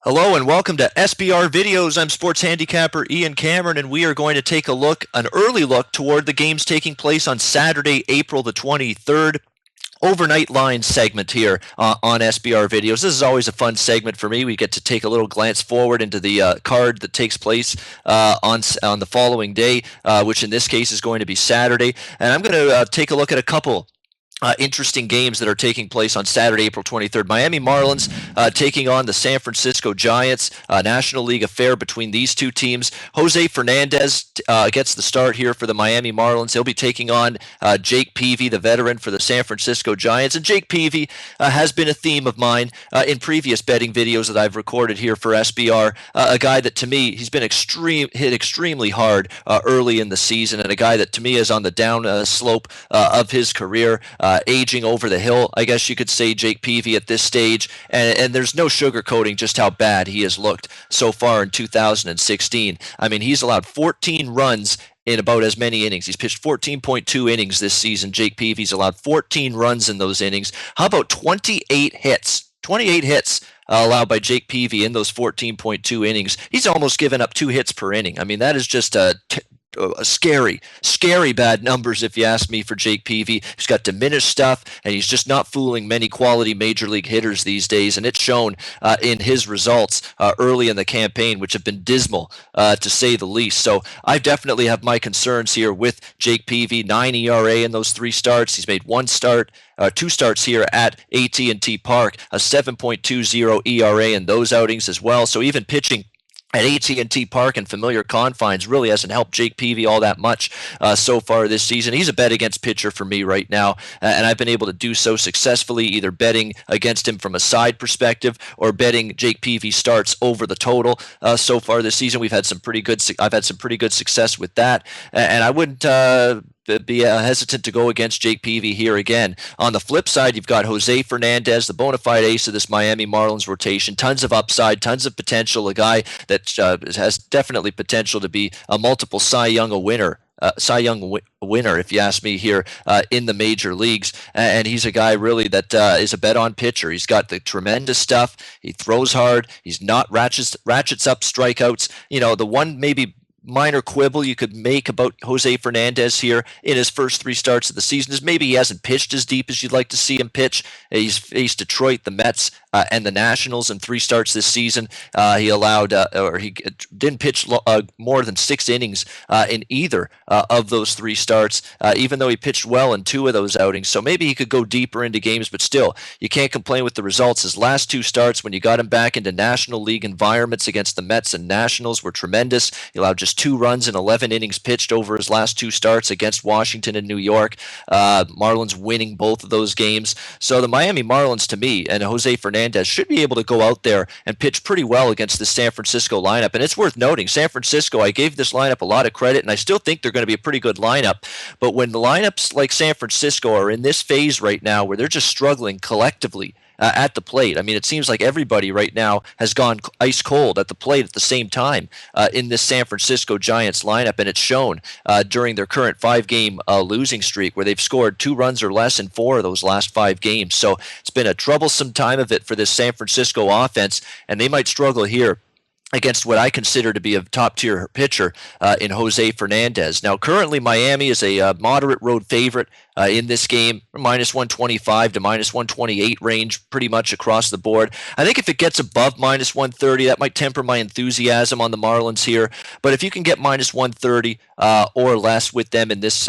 Hello and welcome to SBR Videos. I'm sports handicapper Ian Cameron, and we are going to take an early look toward the games taking place on Saturday, April the 23rd. Overnight line segment here on SBR Videos. This is always a fun segment for me. We get to take a little glance forward into the card that takes place on the following day, which in this case is going to be Saturday. And I'm going to take a look at a couple interesting games that are taking place on Saturday, April 23rd. Miami Marlins taking on the San Francisco Giants. National League affair between these two teams. Jose Fernandez gets the start here for the Miami Marlins. He'll be taking on Jake Peavy, the veteran for the San Francisco Giants. And Jake Peavy has been a theme of mine in previous betting videos that I've recorded here for SBR. A guy that to me, he's been hit extremely hard early in the season, and a guy that to me is on the down slope of his career. Aging over the hill, I guess you could say, Jake Peavy at this stage, and there's no sugarcoating just how bad he has looked so far in 2016. I mean, he's allowed 14 runs in about as many innings. He's pitched 14.2 innings this season. Jake Peavy's allowed 14 runs in those innings. How about 28 hits? 28 hits allowed by Jake Peavy in those 14.2 innings. He's almost given up 2 hits per inning. I mean, that is just scary bad numbers, if you ask me, for Jake Peavy. He's got diminished stuff, and he's just not fooling many quality major league hitters these days, and it's shown in his results early in the campaign, which have been dismal to say the least. So I definitely have my concerns here with Jake Peavy. 9 ERA in those 3 starts. He's made 2 starts here at AT&T Park, a 7.20 ERA in those outings as well. So even pitching at AT&T Park and familiar confines really hasn't helped Jake Peavy all that much so far this season. He's a bet against pitcher for me right now, and I've been able to do so successfully, either betting against him from a side perspective or betting Jake Peavy starts over the total so far this season. I've had some pretty good success with that, and I wouldn't be hesitant to go against Jake Peavy here again. On the flip side, you've got Jose Fernandez, the bona fide ace of this Miami Marlins rotation. Tons of upside, tons of potential. A guy that has definitely potential to be a multiple Cy Young winner, if you ask me, here in the major leagues. And he's a guy really that is a bet-on pitcher. He's got the tremendous stuff. He throws hard. He's not ratchets up strikeouts. You know, the one maybe minor quibble you could make about Jose Fernandez here in his first 3 starts of the season is maybe he hasn't pitched as deep as you'd like to see him pitch. He's faced Detroit, the Mets, and the Nationals in 3 starts this season. He didn't pitch more than 6 innings in either of those 3 starts, even though he pitched well in 2 of those outings. So maybe he could go deeper into games, but still, you can't complain with the results. His last 2 starts, when you got him back into National League environments against the Mets and Nationals, were tremendous. He allowed just 2 runs in 11 innings pitched over his last 2 starts against Washington and New York. Marlins winning both of those games. So the Miami Marlins, to me, and Jose Fernandez should be able to go out there and pitch pretty well against the San Francisco lineup. And it's worth noting, San Francisco, I gave this lineup a lot of credit, and I still think they're going to be a pretty good lineup. But when the lineups like San Francisco are in this phase right now where they're just struggling collectively at the plate. I mean, it seems like everybody right now has gone ice cold at the plate at the same time in this San Francisco Giants lineup, and it's shown during their current 5-game losing streak, where they've scored 2 runs or less in 4 of those last 5 games. So it's been a troublesome time of it for this San Francisco offense, and they might struggle here against what I consider to be a top-tier pitcher in Jose Fernandez. Now, currently, Miami is a moderate road favorite in this game, minus 125 to minus 128 range, pretty much across the board. I think if it gets above minus 130, that might temper my enthusiasm on the Marlins here. But if you can get minus 130 or less with them in this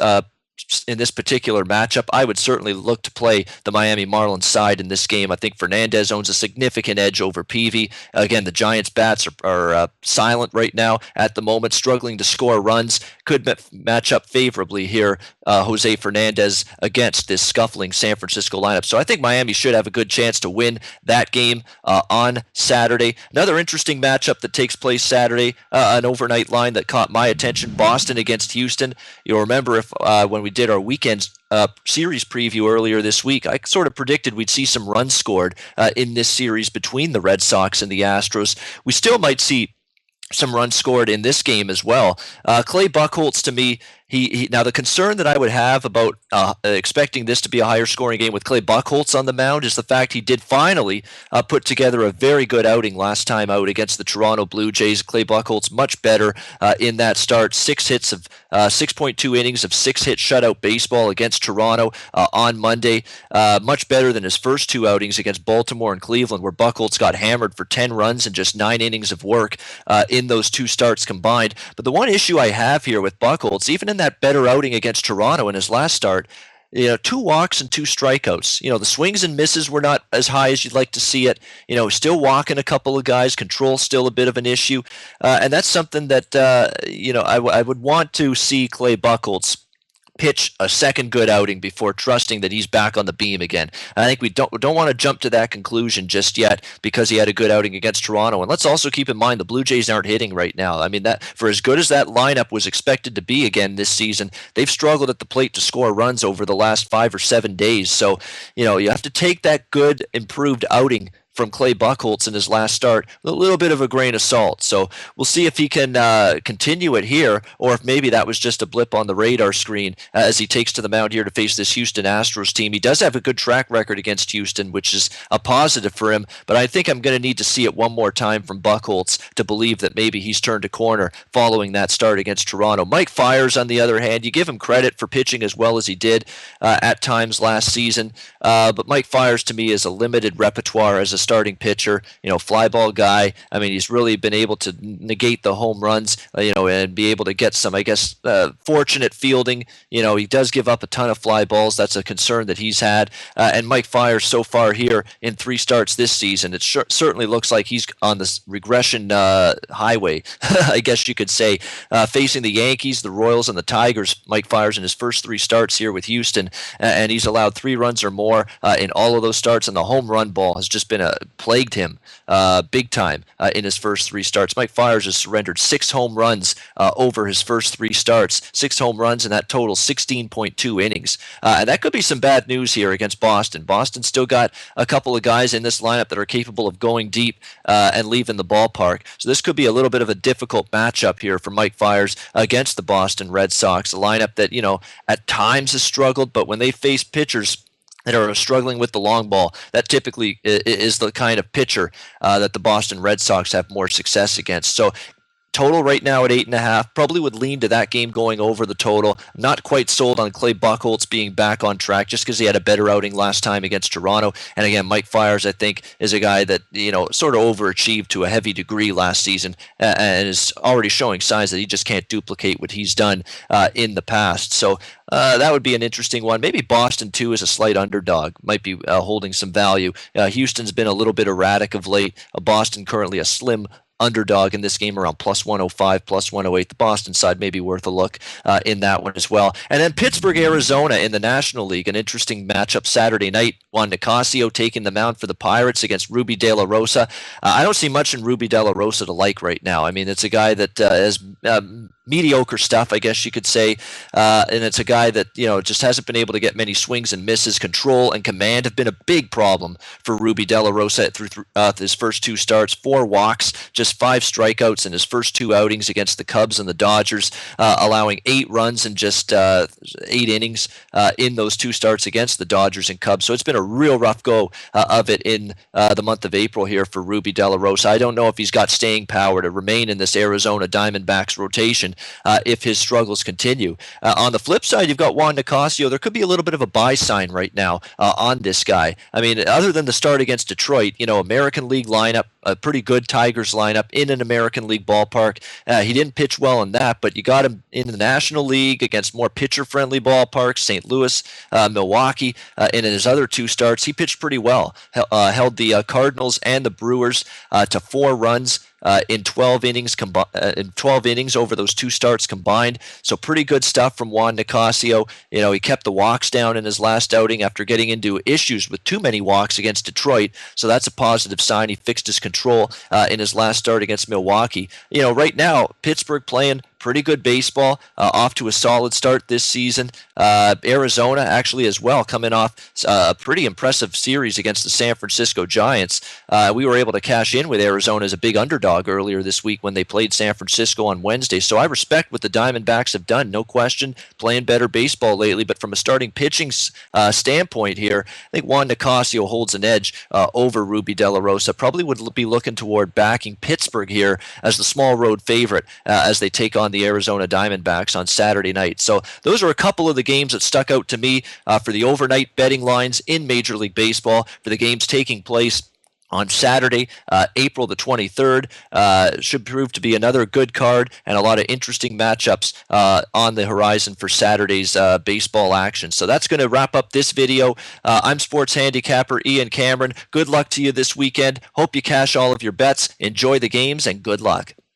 particular matchup, I would certainly look to play the Miami Marlins side in this game. I think Fernandez owns a significant edge over Peavy. Again, the Giants' bats are silent right now at the moment, struggling to score runs. Could match up favorably here, Jose Fernandez against this scuffling San Francisco lineup. So I think Miami should have a good chance to win that game on Saturday. Another interesting matchup that takes place Saturday, an overnight line that caught my attention, Boston against Houston. You'll remember when we did our weekend series preview earlier this week, I sort of predicted we'd see some runs scored in this series between the Red Sox and the Astros. We still might see some runs scored in this game as well. Clay Buchholz, to me, Now the concern that I would have about expecting this to be a higher scoring game with Clay Buchholz on the mound is the fact he did finally put together a very good outing last time out against the Toronto Blue Jays. Clay Buchholz much better in that start. 6.2 innings of 6-hit shutout baseball against Toronto on Monday. Much better than his first two outings against Baltimore and Cleveland, where Buchholz got hammered for 10 runs and just 9 innings of work in those two starts combined. But the one issue I have here with Buchholz, even in that better outing against Toronto in his last start, 2 walks and 2 strikeouts. The swings and misses were not as high as you'd like to see it. Still walking a couple of guys. Control still a bit of an issue. And that's something that, I would want to see Clay Buchholz pitch a second good outing before trusting that he's back on the beam again. I think we don't want to jump to that conclusion just yet because he had a good outing against Toronto. And let's also keep in mind the Blue Jays aren't hitting right now. I mean, that for as good as that lineup was expected to be again this season, they've struggled at the plate to score runs over the last 5 or 7 days. So, you have to take that good improved outing from Clay Buchholz in his last start with a little bit of a grain of salt. So we'll see if he can continue it here, or if maybe that was just a blip on the radar screen as he takes to the mound here to face this Houston Astros team. He does have a good track record against Houston, which is a positive for him, but I think I'm going to need to see it one more time from Buchholz to believe that maybe he's turned a corner following that start against Toronto. Mike Fiers, on the other hand, you give him credit for pitching as well as he did at times last season, but Mike Fiers to me is a limited repertoire as a starting pitcher, fly ball guy. I mean, he's really been able to negate the home runs, and be able to get some, fortunate fielding. He does give up a ton of fly balls. That's a concern that he's had. And Mike Fiers so far here in 3 starts this season, it certainly looks like he's on this regression highway, I guess you could say, facing the Yankees, the Royals, and the Tigers. Mike Fiers in his first 3 starts here with Houston, and he's allowed 3 runs or more in all of those starts, and the home run ball has just been plagued him big time in his first 3 starts. Mike Fiers has surrendered 6 home runs over his first 3 starts, 6 home runs, and that total 16.2 innings. And that could be some bad news here against Boston. Boston's still got a couple of guys in this lineup that are capable of going deep and leaving the ballpark. So this could be a little bit of a difficult matchup here for Mike Fiers against the Boston Red Sox, a lineup that, at times has struggled, but when they face pitchers that are struggling with the long ball, that typically is the kind of pitcher that the Boston Red Sox have more success against. So total right now at 8.5. Probably would lean to that game going over the total. Not quite sold on Clay Buchholz being back on track just because he had a better outing last time against Toronto. And again, Mike Fiers, I think, is a guy that, sort of overachieved to a heavy degree last season and is already showing signs that he just can't duplicate what he's done in the past. So that would be an interesting one. Maybe Boston, too, is a slight underdog. Might be holding some value. Houston's been a little bit erratic of late. Boston currently a slim underdog in this game, around plus 105, plus 108. The Boston side may be worth a look in that one as well. And then Pittsburgh, Arizona in the National League, an interesting matchup Saturday night. Juan Nicasio taking the mound for the Pirates against Ruby De La Rosa. I don't see much in Ruby De La Rosa to like right now. I mean, it's a guy that has mediocre stuff, I guess you could say, and it's a guy that just hasn't been able to get many swings and misses. Control and command have been a big problem for Ruby De La Rosa through his first 2 starts. 4 walks, just 5 strikeouts in his first 2 outings against the Cubs and the Dodgers, allowing 8 runs in just 8 innings in those 2 starts against the Dodgers and Cubs. So it's been a real rough go of it in the month of April here for Ruby De La Rosa. I don't know if he's got staying power to remain in this Arizona Diamondbacks rotation if his struggles continue. On the flip side, you've got Juan Nicasio. There could be a little bit of a buy sign right now on this guy. I mean, other than the start against Detroit, American League lineup, a pretty good Tigers lineup in an American League ballpark. He didn't pitch well in that, but you got him in the National League against more pitcher-friendly ballparks, St. Louis, Milwaukee, and in his other 2 starts, he pitched pretty well. Held the Cardinals and the Brewers to 4 runs in 12 innings over those 2 starts combined. So pretty good stuff from Juan Nicasio. He kept the walks down in his last outing after getting into issues with too many walks against Detroit. So that's a positive sign. He fixed his control in his last start against Milwaukee. Right now, Pittsburgh playing pretty good baseball, off to a solid start this season. Arizona actually as well, coming off a pretty impressive series against the San Francisco Giants. We were able to cash in with Arizona as a big underdog earlier this week when they played San Francisco on Wednesday. So I respect what the Diamondbacks have done, no question, playing better baseball lately. But from a starting pitching standpoint here, I think Juan Nicasio holds an edge over Ruby De La Rosa. Probably would be looking toward backing Pittsburgh here as the small road favorite as they take on the Arizona Diamondbacks on Saturday night. So those are a couple of the games that stuck out to me for the overnight betting lines in Major League Baseball for the games taking place on Saturday, April the 23rd. Should prove to be another good card and a lot of interesting matchups on the horizon for Saturday's baseball action. So that's going to wrap up this video. I'm sports handicapper Ian Cameron. Good luck to you this weekend. Hope you cash all of your bets. Enjoy the games and good luck.